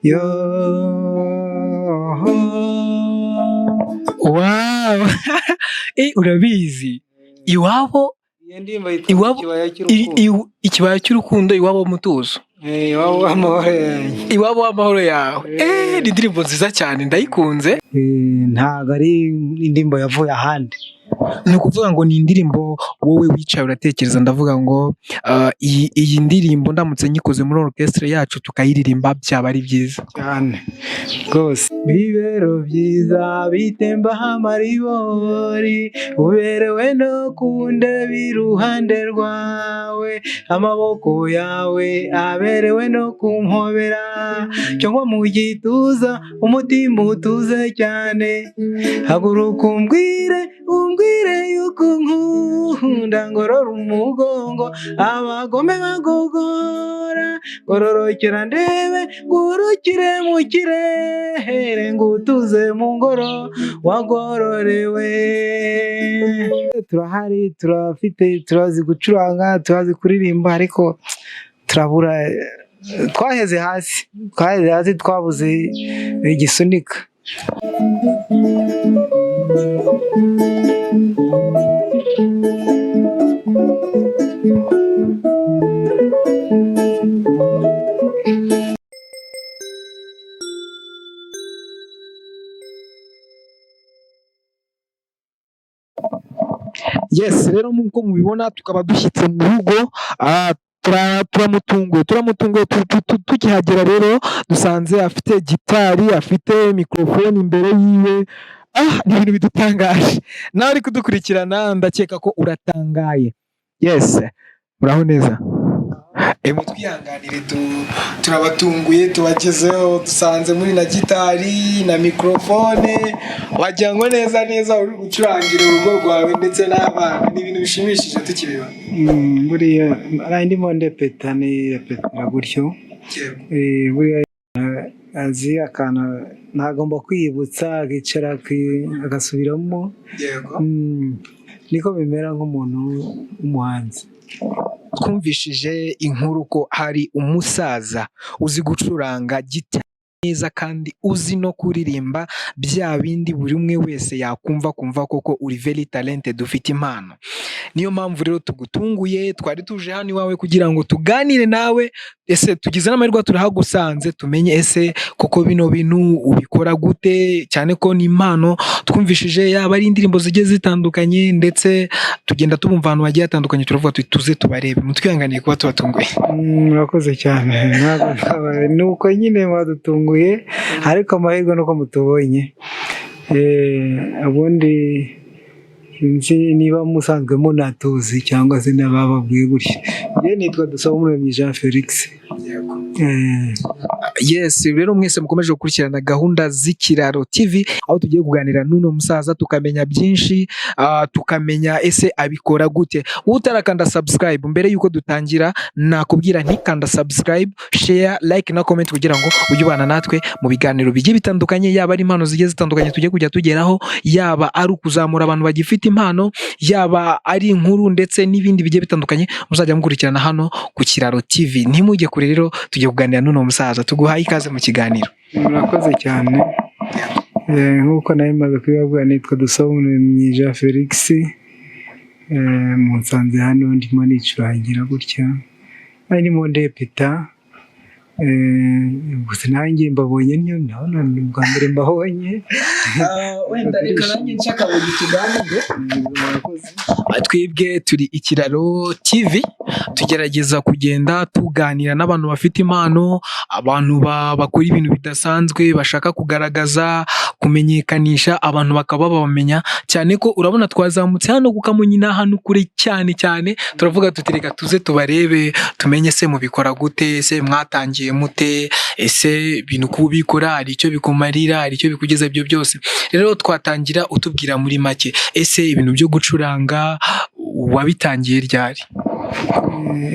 yo. Wow. Urabizi iwabo Iyo ndirimbo yitwa Ikibaya cy'Urukundo. ikibaya cy'urukundo, iwabo w'umutuzo, Iwabo w'amahoro yanjye. iwabo w'amahoro yawe. Ni indirimbo nziza cyane ndayikunze. Ntabwo ari indirimbo yavuye ahandi. Ni ukuvuga ngo ni indirimbo wowe wicaye uratekereza, ndavuga ngo iyi ndirimbo ndamutse nyikoze muri orchestre yacu tukayiririmba byaba ari byiza cyane rwose. Bibero byiza bitembaho amaribori, uberewe no kundeba iruhande rwawe, amaboko yawe aberewe no kumpobera, cyangwa mu gituza umutima utuze cyane, haguruka umbwire yuko nkunda, ngorora umugongo abagome bagogora, ngororokera ndebe ngurukire mu kirere, ngutuze mu ngoro wagororewe. Turahari, turazi gucuranga, turazi kuririmba, ariko turabura, twaheze hasi twabuze igisunika. Yes, rero nk'uko mubibona tukaba dushyitse mu rugo, turamutunguye tukihagera rero dusanze afite gitari, afite mikrofone imbere yiwe. Ni ibintu bidutangaje. Nawe uri kudukurikirana ndakeka ko uratangaye. Yes, uraho neza? Twihanganire, turabatunguye, tubagezeho, dusanze muri na gitari na mikrofone, wagira ngo neza uri gucurangira urugo rwawe ndetse n'abana. Ni ibintu bishimishije tukibibona. Buriya ndimo ndepetera gutyo. Buriya azi akantu ntagomba kwiyibutsa, akicara agasubiramo. Niko bimera nk'umuntu w'umuhanzi. Twumvishije inkuru ko hari umusaza uzi gucuranga gitari neza kandi uzi no kuririmba bya bindi buri umwe wese yakumva koko uri very talented, ufite impano. Niyo mpamvu rero tugutunguye, twari tuje hano iwawe kugira ngo tuganire nawe. Ese tugize n'amahirwe turahagusanze, tumenye ese koko bino bintu ubikora gute, cyane ko ni impano. Twumvishije yaba ari indirimbo zigiye zitandukanye, ndetse tugenda tubumva ahantu hagiye hatandukanye, turavuga tuze tubarebe. Mutwihanganiye kuba tubatunguye. Murakoze cyane. Nuko nyine mwadutunguye, ariko amahirwe nuko mutubonye. Ubundi sinzi niba musanzwe munatuzi cyangwa se n'abababwiye gutya. Njye nitwa Dusabumuremyi Jean Felix. Yes, rero mwese mukomeje gukurikirana gahunda z'Ikiraro TV, aho tugiye kuganira n'uno musaza tukamenya byinshi, tukamenya ese abikora gute. Utarakanda subscribe, mbere yuko dutangira nakubwira ntikanda subscribe, share, like na comment kugira ngo ujye ubana natwe mu biganiro bigiye bitandukanye, yaba ari impano zigiye zitandukanye tugiye kujya tugeraho, yaba ari ukuzamura abantu bagifite impano, yaba ari inkuru ndetse n'ibindi bigiye bitandukanye. Muzajya mukurikirana hano ku Kiraro TV. Ntimujye kure rero, tugiye kuganira n'uno musaza. Tuguhaye ikaze mu kiganiro. Murakoze cyane. Nk'uko nawe maze kubibabwira, nitwa Dusabumuremyi Jean Felix. Munsanze hano ndimo nicurangira gutya, ndimo ndepeta. Gusa nanjye mbabonye niyo ndabona ni bwa mbere mbabonye. Wenda reka nanjye nshaka ngo tuganire. Twebwe turi Ikiraro TV, tugerageza kugenda tuganira n'abantu bafite impano, abantu bakora ibintu bidasanzwe, bashaka kugaragaza, kumenyekanisha abantu bakaba babamenya cyane. Ko urabona twazamutse hano ku Kamonyi, n'ahantu kure cyane, turavuga tutireka tuze tubarebe, tumenye se mubikora gute, se mwatangiye mute, ese ibintu kubikora hari icyo bikumarira, hari icyo bikugeza. Ibyo byose rero twatangira utubwira muri make, ese ibintu byo gucuranga wabitangiye ryari?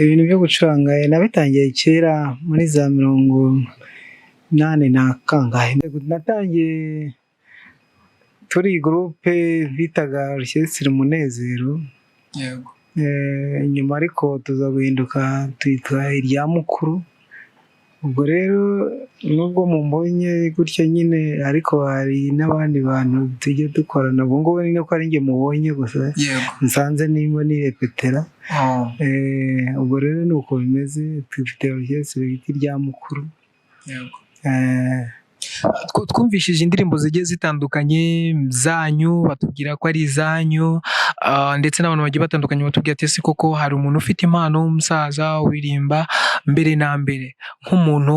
Ibintu byo gucuranga nabitangiye kera muri za 80 na kangahe. Natangiye turi groupe bitaga Orchestre Umunezero. Yego. nyuma ariko tuza guhinduka twitwa irya mukuru. Ubwo rero nubwo mumbonye gutya nyine ariko hari n'abandi bantu tujya dukorana, ubwo ngubu ni ko ari njye mubonye gusa nsanze nimba nirepetera. Ubwo rero ni uko bimeze, dufite orchestre bita irya mukuru. Twumvishije indirimbo zigiye zitandukanye zanyu, batubwira ko ari izanyu, ndetse n'abantu bagiye batandukanye batubwira ati ese koko hari umuntu ufite impano w'umusaza uririmba. Mbere na mbere nk'umuntu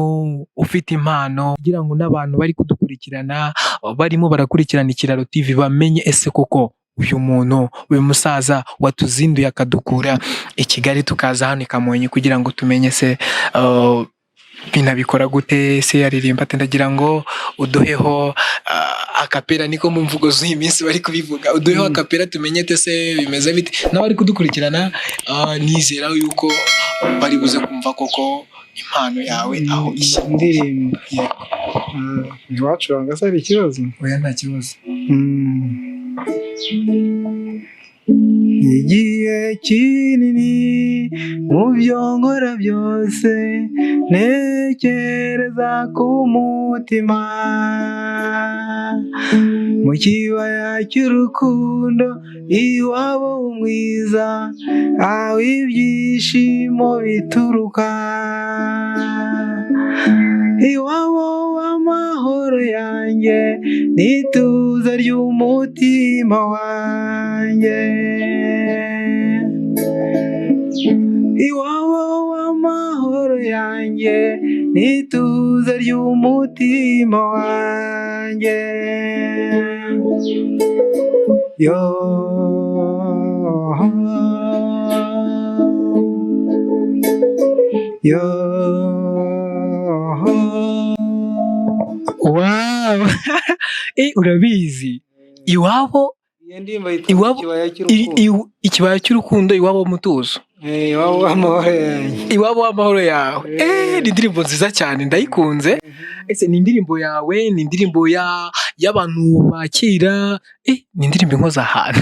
ufite impano, kugira ngo n'abantu bari kudukurikirana barimo barakurikirana Ikiraro TV bamenye ese koko uyu muntu, uyu musaza watuzinduye akadukura i Kigali tukaza hano i Kamonyi kugira ngo tumenye se binabikora gute, se yaririmba ate. Ndagira ngo uduheho akapera, niko mu mvugo z'uyu minsi bari kubivuga, uduheho akapera tumenye ate se bimeze bite. N'abari kudukurikirana nizera yuko bari buze kumva koko impano yawe aho ishya. Indirimbo ntiwacuranga se hari ikibazo? Oya, nta kibazo. Igihe kinini mu byo nkora byose ntekereza ku mutima, mu kibaya cy'urukundo iwabo mwiza, aho ibyishimo bituruka, iwabo w'amahoro yanjye n'ituza ry'umutima wanjye, iwabo w'amahoro yanjye n'ituza ry'umutima wanjye. Yo yo wow. Urabizi iwabo ikibaya cy'urukundo, iwabo w'umutuzo, iwabo w'amahoro yanjye, iwabo w'amahoro yawe. Ni indirimbo nziza cyane ndayikunze. Ese ni indirimbo yawe, ni indirimbo y'abantu bakira, ni indirimbo inkoza ahantu.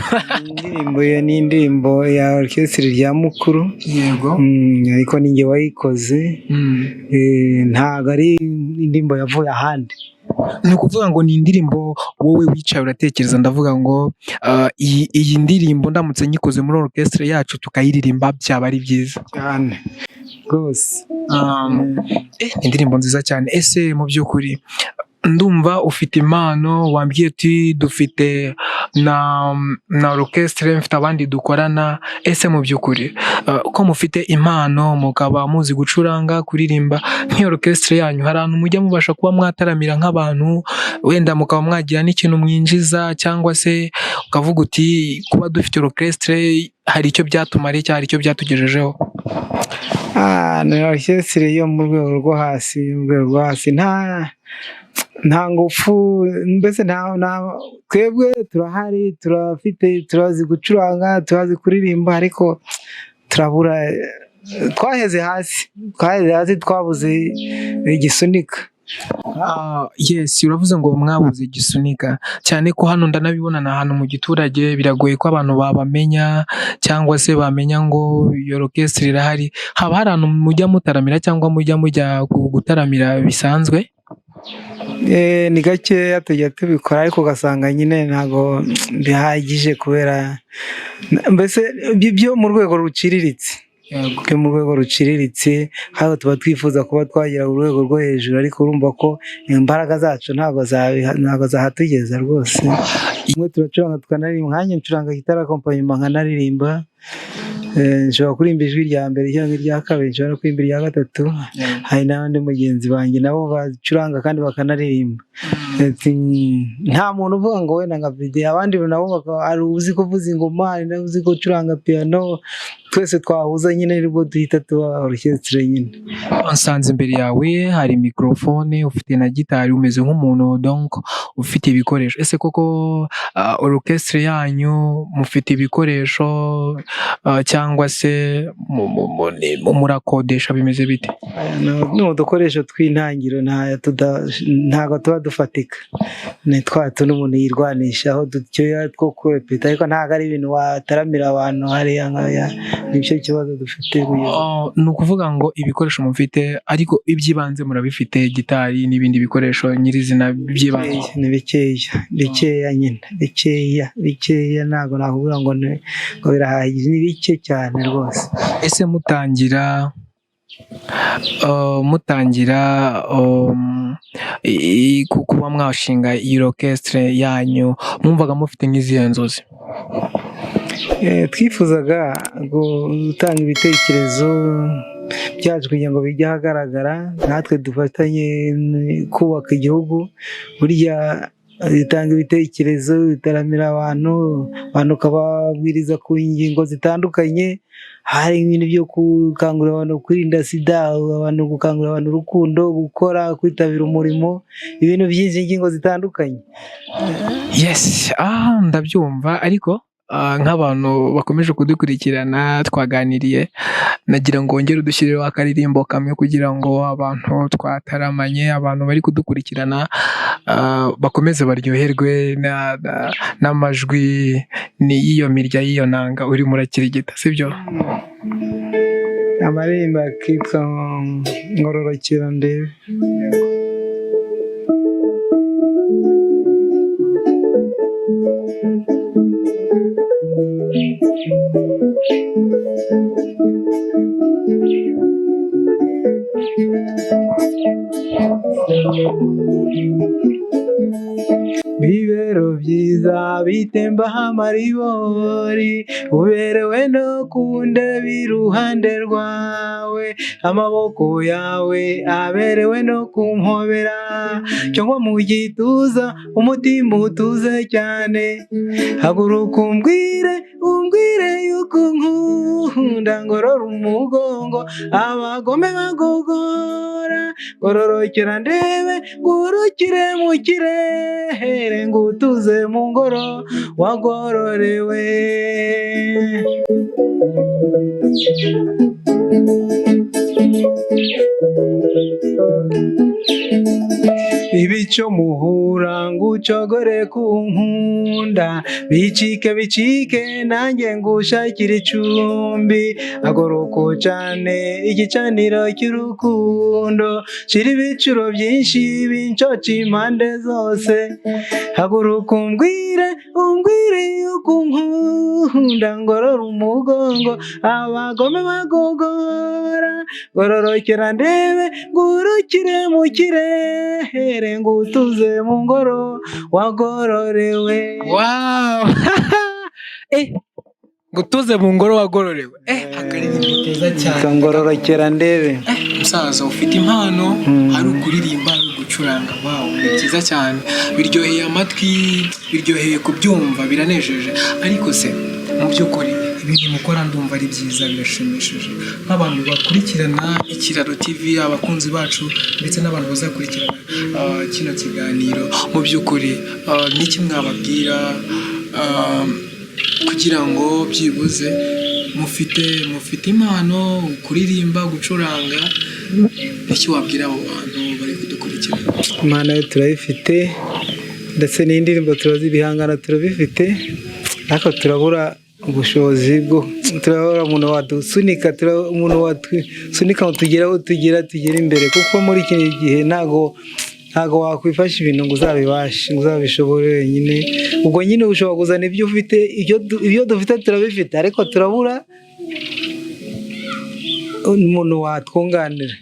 ni indirimbo ya orchestre rya mukuru. Yego. Ariko ni njye wayikoze. Ntabwo ari indirimbo yavuye ahandi. Ni ukuvuga ngo ni indirimbo wowe wicaye uratekereza, ndavuga ngo iyi ndirimbo ndamutse nyikoze muri orchestre yacu tukayiririmba byaba ari byiza cyane rwose. Indirimbo nziza cyane. Ese mu by'ukuri ndumva ufite impano, wambwiye ati dufite na orchestre, mfite abandi dukorana. Ese mu by'ukuri ko mufite impano mukaba muzi gucuranga, kuririmba, nk'iyo orchestre yanyu hari ahantu mujya mubasha kuba mwataramira nk'abantu, wenda mukaba mwagira n'ikintu mwinjiza, cyangwa se ukavuga uti kuba dufite orchestre hari icyo byatumariye cyangwa hari icyo byatugejejeho? Ni orchestre yo mu rwego rwo hasi, nta ngufu, mbese twebwe turahari, turazi gucuranga, turazi kuririmba, ariko turabura, twaheze hasi, twabuze igisunika. Yes, uravuze ngo mwabuze igisunika, cyane ko hano ndanabibona na hano mu giturage biragoye ko abantu babamenya, cyangwa se bamenya ngo iyo orchestre irahari. Haba hari ahantu mujya mutaramira cyangwa mujya gutaramira bisanzwe? Ni gakeya tujya tubikora, ariko ugasanga nyine ntabwo bihagije, kubera mbese byo mu rwego ruciriritse. Mu rwego ruciriritse, hano tuba twifuza kuba twagera ku rwego rwo hejuru, ariko urumva ko imbaraga zacu ntabwo zahatugeza rwose. Rimwe turacuranga tukanaririmba, nkanjye ncuranga gitari akompanyuma nkanaririmba, nshobora kuririmba ijwi rya mbere cyangwa irya kabiri, nshobora no kuririmba irya gatatu. Hari n'abandi mugenzi banjye nabo bacuranga kandi bakanaririmba. Nta muntu uvuga ngo wenda nka video, abandi nabo hari uzi kuvuza ingoma, hari uzi gucuranga piano, twese twahuza nyine nibwo duhita tuba orchestre nyine. Nsanze imbere yawe hari mikrofone, ufite na gitari, umeze nk'umuntu donc ufite ibikoresho. Ese koko orchestre yanyu mufite ibikoresho cyangwa se murakodesha, bimeze bite? No dukoresho tw'intangiro ntago tuba dufatika, ni twatu n'umuntu yirwanishaho dutyo two kurepeta, ariko ntago ari ibintu wataramira abantu hariya nkaya, nicyo kibazo dufite. Ni ukuvuga ngo ibikoresho mufite ariko iby'ibanze murabifite, gitari n'ibindi bikoresho nyirizina by'ibanze? Ni bikeya nyine, bikeya ntago nakuvuga ngo birahagije, ni bike cyane rwose. Ese mutangira kuba mwashinga iyi orchestre yanyu, mwumvaga mufite nk'izihe nzozi? Twifuzaga gutanga ibitekerezo byacu kugira ngo bijye ahagaragara, natwe dufatanye kubaka igihugu. Burya bitanga ibitekerezo, bitaramira abantu ukababwiriza ku ngingo zitandukanye. Hari ibintu byo gukangurira abantu kwirinda sida, abantu gukangurira abantu urukundo, gukora, kwitabira umurimo, ibintu byinshi, ingingo zitandukanye. Yes, ndabyumva. Ariko nk'abantu bakomeje kudukurikirana twaganiriye, nagira ngo wongere udushyirireho akaririmbo kamwe kugira ngo abantu twataramanye, abantu bari kudukurikirana bakomeze baryoherwe n'amajwi y'iyo mirya y'iyo nanga urimo urakirigita, sibyo? Amaririmbo akitwa Ngororokera Ndebe. Bibero byiza bitembaho amaribori, uberewe no kundeba iruhande rwawe, amaboko yawe aberewe no kumpobera, cyangwa mu gituza umutima utuze cyane. Haguruka umbwire yuko nkunda, ngorora umugongo abagome bagogora, ngororokera ndebe ngurukire mu kirere, ngutuze mu ngoro wagororewe. Ibico muhura ngucogore ku nkunda, bicike nanjye ngushakira icumbi. Agoroko cyane igicaniro cy'urukundo, shira ibicuro byinshi bincoca impande zose. Haguruka umbwire yuko nkunda, ngorora umugongo abagome bagogora, ngororokera ndebe ngurukire mu kirere, ngutuze mu ngoro wagororewe. Wow! Gutuze mu ngoro wagororewe. Akaririmbo keza cyane. Ngororokera ndebe. Musaza ufite impano, ari ukuririmba, ari gucuranga. Wow, ni byiza cyane. Biryoheye amatwi, biryoheye kubyumva, biranejeje. Ariko se mu by'ukuri ibintu mukora ndumva ari byiza, birashimishije. Nk'abantu bakurikirana Ikiraro TV, abakunzi bacu ndetse n'abantu bazakurikirana kino kiganiro, mu by'ukuri n'iki mwababwira kugira ngo byibuze mufite impano, kuririmba, gucuranga, n'iki wabwira abo bantu bari kudukurikirana? Impano yo turayifite, ndetse n'indirimbo ibihangano turabifite, ariko turabura ubushobozi turabura umuntu wadusunika, umuntu wasunika ngo tugere imbere, kuko muri iki gihe ntago wakwifasha ibintu ngo uzabibashe, ngo uzabishobore wenyine. Ubwo nyine ushobora kuzana ibyo ufite, ibyo dufite turabifite, ariko turabura umuntu watwunganira.